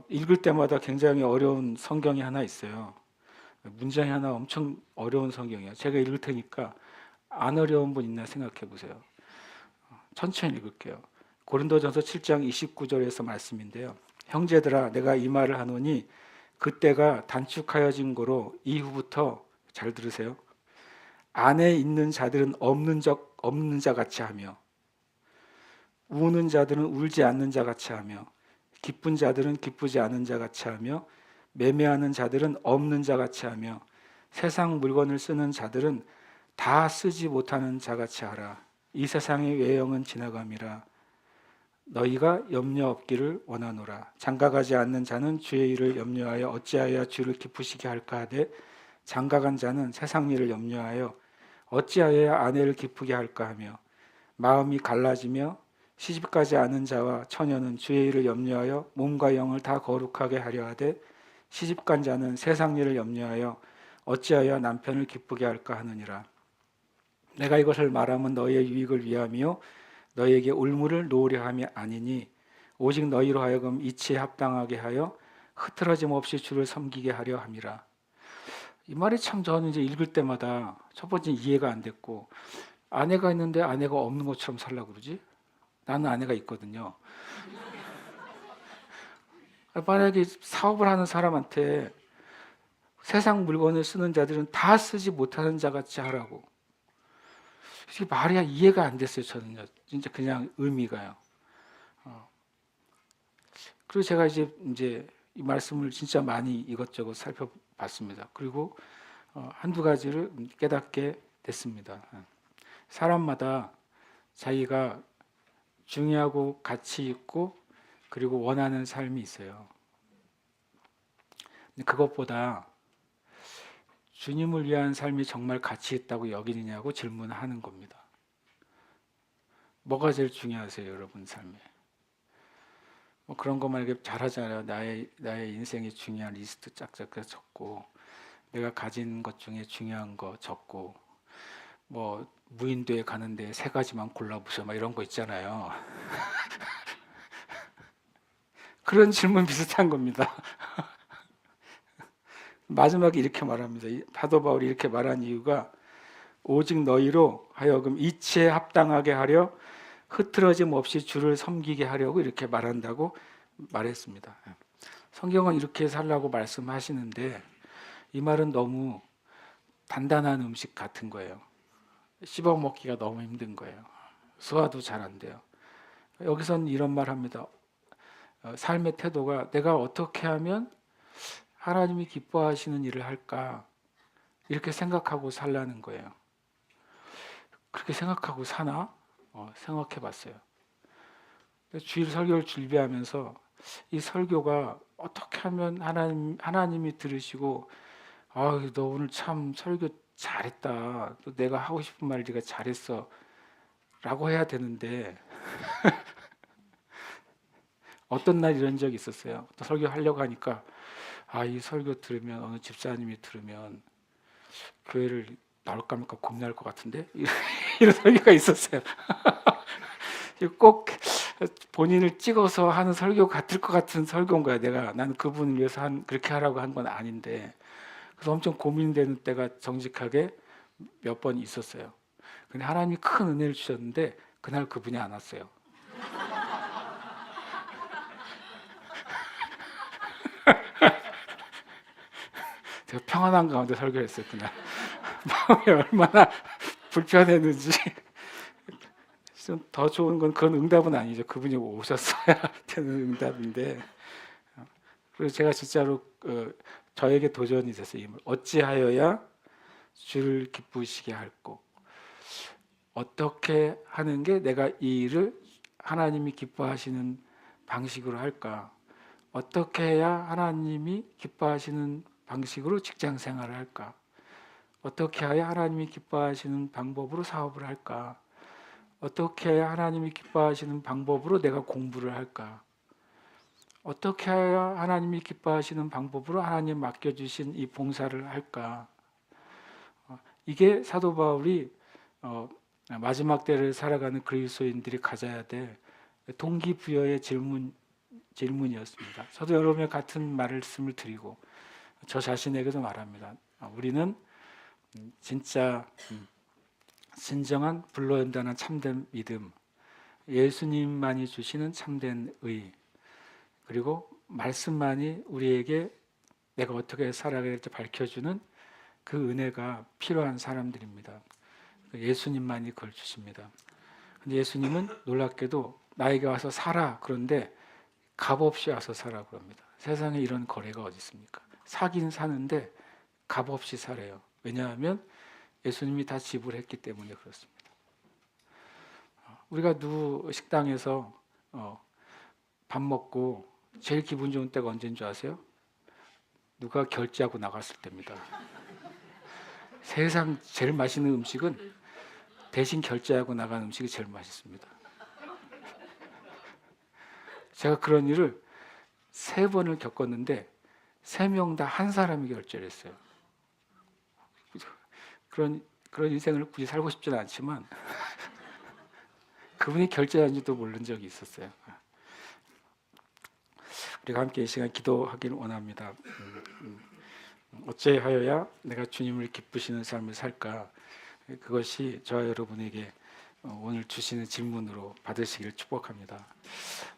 읽을 때마다 굉장히 어려운 성경이 하나 있어요. 문장이 하나 엄청 어려운 성경이에요. 제가 읽을 테니까 안 어려운 분 있나 생각해 보세요. 천천히 읽을게요. 고린도전서 7장 29절에서 말씀인데요. 형제들아 내가 이 말을 하노니 그때가 단축하여진 거로 이후부터 잘 들으세요. 안에 있는 자들은 없는 자 같이 하며 우는 자들은 울지 않는 자 같이 하며 기쁜 자들은 기쁘지 않은 자 같이 하며 매매하는 자들은 없는 자 같이 하며 세상 물건을 쓰는 자들은 다 쓰지 못하는 자 같이 하라. 이 세상의 외형은 지나감이라. 너희가 염려 없기를 원하노라. 장가가지 않는 자는 주의 일을 염려하여 어찌하여 주를 기쁘시게 할까 하되 장가간 자는 세상 일을 염려하여 어찌하여 아내를 기쁘게 할까 하며 마음이 갈라지며 시집가지 않은 자와 처녀는 주의 일을 염려하여 몸과 영을 다 거룩하게 하려 하되 시집간 자는 세상 일을 염려하여 어찌하여 남편을 기쁘게 할까 하느니라. 내가 이것을 말하면 너희의 유익을 위함이요 너희에게 올무를 놓으려 함이 아니니 오직 너희로 하여금 이치에 합당하게 하여 흐트러짐 없이 주를 섬기게 하려 함이라. 이 말이 참 저는 이제 읽을 때마다 첫 번째 이해가 안 됐고 아내가 있는데 아내가 없는 것처럼 살라고 그러지? 나는 아내가 있거든요. 만약에 사업을 하는 사람한테 세상 물건을 쓰는 자들은 다 쓰지 못하는 자 같이 하라고. 이게 말이야 이해가 안 됐어요. 저는요. 진짜 그냥 의미가요. 그리고 제가 이제 이 말씀을 진짜 많이 이것저것 살펴봤습니다. 그리고 한두 가지를 깨닫게 됐습니다. 사람마다 자기가 중요하고 가치 있고 그리고 원하는 삶이 있어요. 그것보다 주님을 위한 삶이 정말 가치 있다고 여기느냐고 질문하는 겁니다. 뭐가 제일 중요하세요, 여러분 삶에? 뭐 그런 것만 이렇게 잘하잖아요. 나의 인생의 중요한 리스트 짝짝 적고 내가 가진 것 중에 중요한 거 적고 뭐 무인도에 가는데 3가지만 골라보세요. 막 이런 거 있잖아요. 그런 질문 비슷한 겁니다. 마지막에 이렇게 말합니다. 사도 바울이 이렇게 말한 이유가 오직 너희로 하여금 이치에 합당하게 하려 흐트러짐 없이 주를 섬기게 하려고 이렇게 말한다고 말했습니다. 성경은 이렇게 살라고 말씀하시는데 이 말은 너무 단단한 음식 같은 거예요. 씹어 먹기가 너무 힘든 거예요. 소화도 잘 안 돼요. 여기서는 이런 말 합니다. 삶의 태도가 내가 어떻게 하면 하나님이 기뻐하시는 일을 할까 이렇게 생각하고 살라는 거예요. 그렇게 생각하고 사나? 생각해 봤어요. 주일 설교를 준비하면서 이 설교가 어떻게 하면 하나님이 들으시고 너 오늘 참 설교 잘했다. 또 내가 하고 싶은 말 네가 잘했어. 라고 해야 되는데 어떤 날 이런 적이 있었어요. 또 설교하려고 하니까 이 설교 들으면 어느 집사님이 들으면 교회를 나올까 말까 고민할 것 같은데 이런 설교가 있었어요. 꼭 본인을 찍어서 하는 설교 같을 것 같은 설교인 거야. 나는 그분을 위해서 그렇게 하라고 한 건 아닌데, 그래서 엄청 고민되는 때가 정직하게 몇 번 있었어요. 근데 하나님이 큰 은혜를 주셨는데 그날 그분이 안 왔어요. 제가 평안한 가운데 설교를 했어요. 그날 마음이 얼마나 불편했는지. 좀 더 좋은 건 그건 응답은 아니죠. 그분이 오셨어야 되는 응답인데. 그래서 제가 진짜로 저에게 도전이 됐어요. 어찌하여야 주를 기쁘시게 할꼬. 어떻게 하는 게 내가 이 일을 하나님이 기뻐하시는 방식으로 할까? 어떻게 해야 하나님이 기뻐하시는 방식으로 직장 생활을 할까? 어떻게 해야 하나님이 기뻐하시는 방법으로 사업을 할까? 어떻게 해야 하나님이 기뻐하시는 방법으로 내가 공부를 할까? 어떻게 해야 하나님이 기뻐하시는 방법으로 하나님 맡겨주신 이 봉사를 할까? 이게 사도 바울이 마지막 때를 살아가는 그리스도인들이 가져야 될 동기부여의 질문이었습니다. 저도 여러분의 같은 말씀을 드리고 저 자신에게도 말합니다. 우리는 진짜 진정한 불러온다는 참된 믿음, 예수님만이 주시는 참된 의, 그리고 말씀만이 우리에게 내가 어떻게 살아가야 될지 밝혀주는 그 은혜가 필요한 사람들입니다. 예수님만이 그걸 주십니다. 근데 예수님은 놀랍게도 나에게 와서 살아, 그런데 값없이 와서 살아 그럽니다. 세상에 이런 거래가 어디 있습니까? 사긴 사는데 값없이 살아요. 왜냐하면 예수님이 다 지불했기 때문에 그렇습니다. 우리가 식당에서 밥 먹고 제일 기분 좋은 때가 언제인 줄 아세요? 누가 결제하고 나갔을 때입니다. 세상 제일 맛있는 음식은 대신 결제하고 나간 음식이 제일 맛있습니다. 제가 그런 일을 3번을 겪었는데 3명 다 한 사람이 결제를 했어요. 그런 인생을 굳이 살고 싶지는 않지만 그분이 결제한지도 모르는 적이 있었어요. 우리가 함께 이 시간 기도하기를 원합니다. 어찌하여야 내가 주님을 기쁘시는 삶을 살까? 그것이 저와 여러분에게 오늘 주시는 질문으로 받으시기를 축복합니다.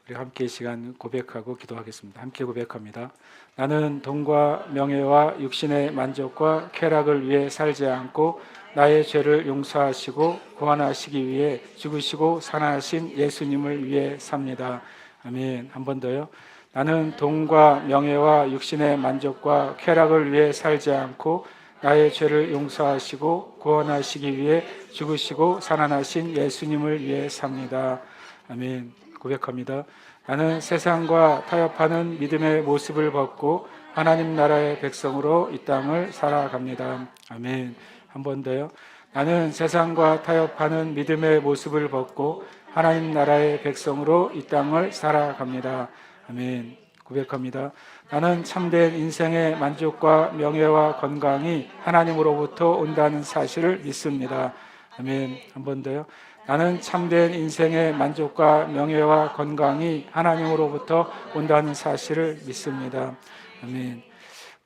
우리 함께 이 시간 고백하고 기도하겠습니다. 함께 고백합니다. 나는 돈과 명예와 육신의 만족과 쾌락을 위해 살지 않고 나의 죄를 용서하시고 구원하시기 위해 죽으시고 살아나신 예수님을 위해 삽니다. 아멘. 한 번 더요. 나는 돈과 명예와 육신의 만족과 쾌락을 위해 살지 않고 나의 죄를 용서하시고 구원하시기 위해 죽으시고 살아나신 예수님을 위해 삽니다. 아멘. 고백합니다. 나는 세상과 타협하는 믿음의 모습을 벗고 하나님 나라의 백성으로 이 땅을 살아갑니다. 아멘. 한 번 더요. 나는 세상과 타협하는 믿음의 모습을 벗고 하나님 나라의 백성으로 이 땅을 살아갑니다. 아멘. 고백합니다. 나는 참된 인생의 만족과 명예와 건강이 하나님으로부터 온다는 사실을 믿습니다. 아멘. 한 번 더요. 나는 참된 인생의 만족과 명예와 건강이 하나님으로부터 온다는 사실을 믿습니다. 아멘.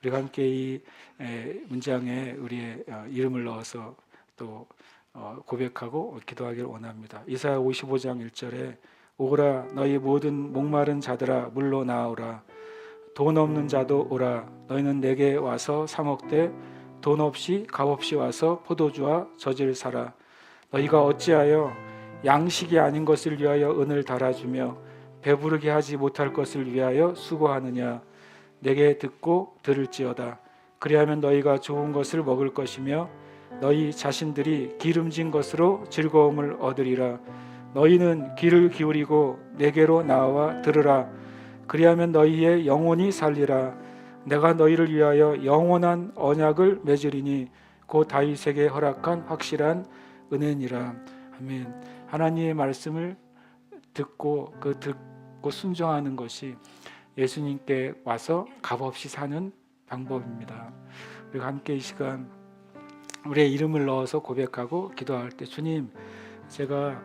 우리가 함께 이 문장에 우리의 이름을 넣어서 또 고백하고 기도하기를 원합니다. 이사야 55장 1절에 오라 너희 모든 목마른 자들아 물로 나오라 돈 없는 자도 오라 너희는 내게 와서 사 먹되 돈 없이 값없이 와서 포도주와 젖을 사라 너희가 어찌하여 양식이 아닌 것을 위하여 은을 달아주며 배부르게 하지 못할 것을 위하여 수고하느냐 내게 듣고 들을지어다 그리하면 너희가 좋은 것을 먹을 것이며 너희 자신들이 기름진 것으로 즐거움을 얻으리라 너희는 귀를 기울이고 내게로 나와 들으라 그리하면 너희의 영혼이 살리라 내가 너희를 위하여 영원한 언약을 맺으리니 곧 다윗에게 허락한 확실한 은혜니라. 아멘. 하나님의 말씀을 듣고 그 듣고 순종하는 것이 예수님께 와서 값없이 사는 방법입니다. 우리가 함께 이 시간 우리의 이름을 넣어서 고백하고 기도할 때, 주님, 제가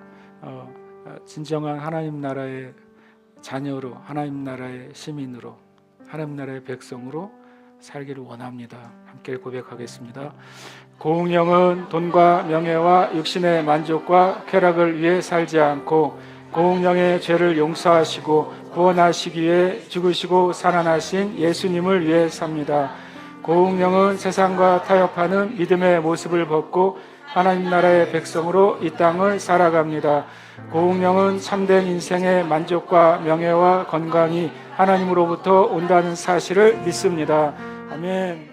진정한 하나님 나라의 자녀로, 하나님 나라의 시민으로, 하나님 나라의 백성으로 살기를 원합니다. 함께 고백하겠습니다. 고운영은 돈과 명예와 육신의 만족과 쾌락을 위해 살지 않고 고운영의 죄를 용서하시고 구원하시기 위해 죽으시고 살아나신 예수님을 위해 삽니다. 고운영은 세상과 타협하는 믿음의 모습을 벗고 하나님 나라의 백성으로 이 땅을 살아갑니다. 고운영은 참된 인생의 만족과 명예와 건강이 하나님으로부터 온다는 사실을 믿습니다. 아멘.